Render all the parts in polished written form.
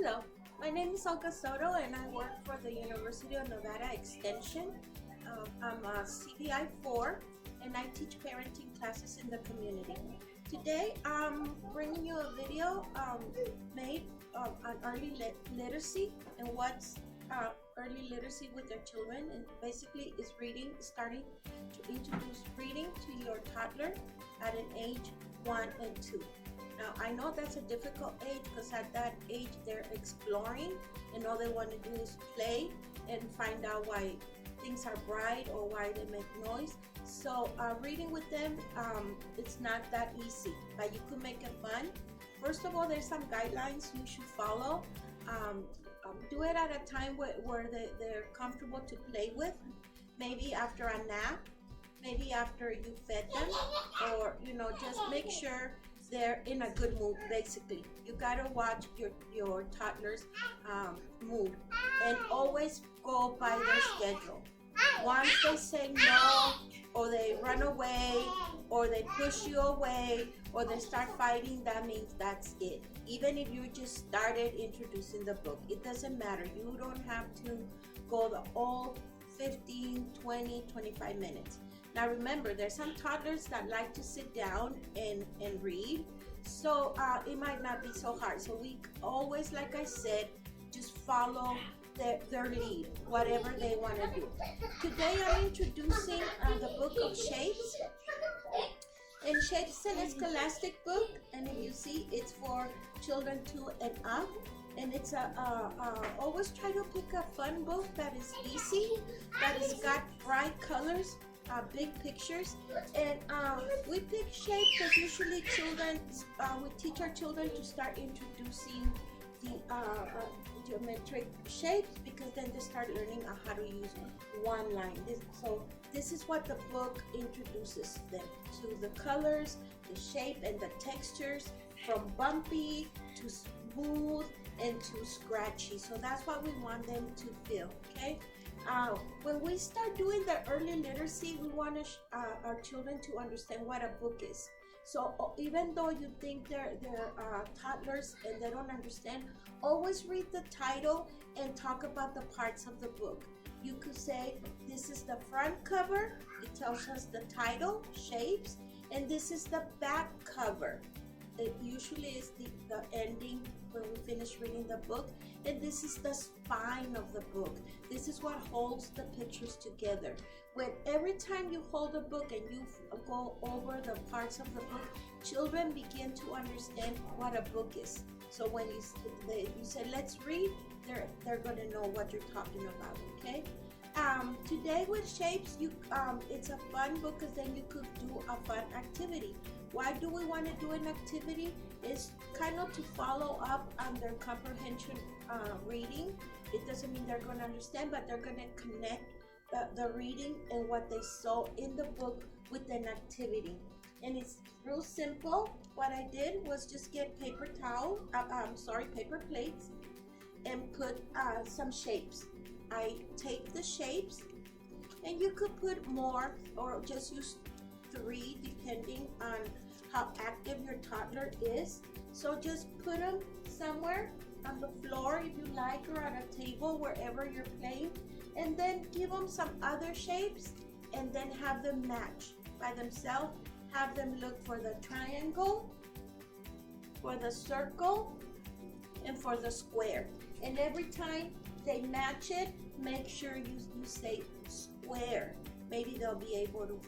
Hello, my name is Olga Soto and I work for the University of Nevada Extension. I'm a CBI 4 and I teach parenting classes in the community. Today I'm bringing you a video made on early literacy and what's early literacy with their children, and basically is reading, starting to introduce reading to your toddler at an age 1 and 2. Now, I know that's a difficult age because at that age they're exploring and all they want to do is play and find out why things are bright or why they make noise. So reading with them, it's not that easy, but you could make it fun. First of all, there's some guidelines you should follow. Do it at a time where they're comfortable to play with, maybe after a nap, maybe after you fed them, or just make sure they're in a good mood. Basically, you gotta watch your toddler's mood and always go by their schedule. Once they say no, or they run away, or they push you away, or they start fighting, that means that's it. Even if you just started introducing the book, it doesn't matter. You don't have to go the whole 15, 20, 25 minutes. Now remember, there's some toddlers that like to sit down and read, so it might not be so hard. So we always, like I said, just follow their lead, whatever they want to do. Today I'm introducing the book of Shapes. And Shapes is an scholastic book, and if you see, it's for children 2 and up. And it's always try to pick a fun book that is easy, that has got bright colors, big pictures, and we pick Shapes because usually children, we teach our children to start introducing the geometric shapes, because then they start learning how to use one line. So this is what the book introduces them to: the colors, the shape, and the textures, from bumpy to smooth and to scratchy. So that's what we want them to feel, okay? When we start doing the early literacy, we want our children to understand what a book is. So even though you think they're toddlers and they don't understand, always read the title and talk about the parts of the book. You could say, this is the front cover, it tells us the title, Shapes, and this is the back cover. It usually is the ending when we finish reading the book, and this is the spine of the book. This is what holds the pictures together. When every time you hold a book and you go over the parts of the book, children begin to understand what a book is. So when you say, let's read, they're going to know what you're talking about, okay? Today with Shapes, it's a fun book because then you could do a fun activity. Why do we want to do an activity? It's kind of to follow up on their comprehension reading. It doesn't mean they're going to understand, but they're going to connect the reading and what they saw in the book with an activity. And it's real simple. What I did was just get paper plates, and put some shapes. I taped the shapes, and you could put more or just use 3 depending on how active your toddler is. So just put them somewhere on the floor if you like, or at a table, wherever you're playing, and then give them some other shapes and then have them match by themselves. Have them look for the triangle, for the circle, and for the square. And every time they match it, make sure you say square. Maybe they'll be able to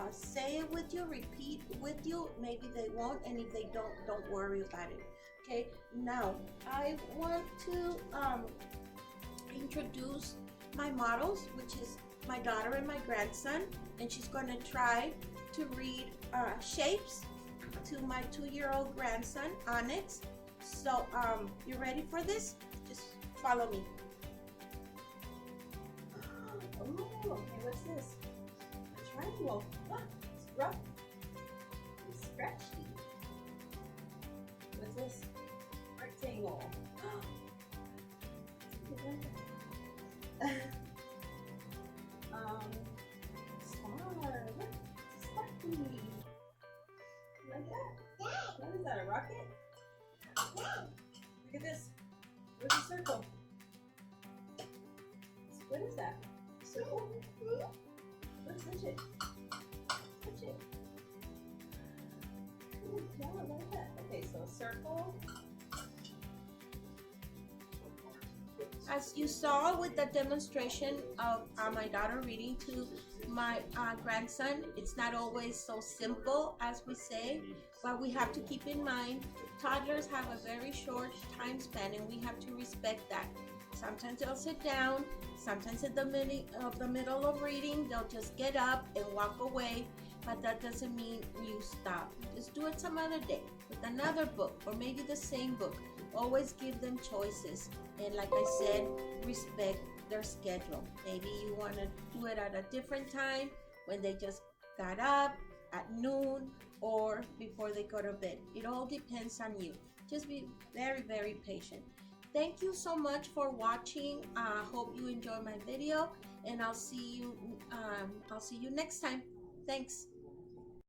say it with you, repeat with you. Maybe they won't, and if they don't worry about it. Okay, now I want to introduce my models, which is my daughter and my grandson, and she's going to try to read Shapes to my 2-year-old grandson, Onyx. So you ready for this? Just follow me. Oh, okay, what's this? A triangle. Look, it's rough. It's scratchy. What's this? Rectangle. Star. Look, it's sparkly. Like that? What is that, a rocket? Look at this. Where's the circle? What is that? Circle? Let's touch it. Touch it. Yeah, like that. Okay, so circle. As you saw with the demonstration of my daughter reading to my grandson, it's not always so simple as we say, but we have to keep in mind toddlers have a very short time span and we have to respect that. Sometimes they'll sit down, sometimes in the middle of reading, they'll just get up and walk away, but that doesn't mean you stop. Just do it some other day with another book or maybe the same book. Always give them choices, and like I said, respect their schedule. Maybe you want to do it at a different time when they just got up, at noon, or before they go to bed. It all depends on you. Just be very, very patient. Thank you so much for watching. I hope you enjoy my video, and I'll see you next time. Thanks.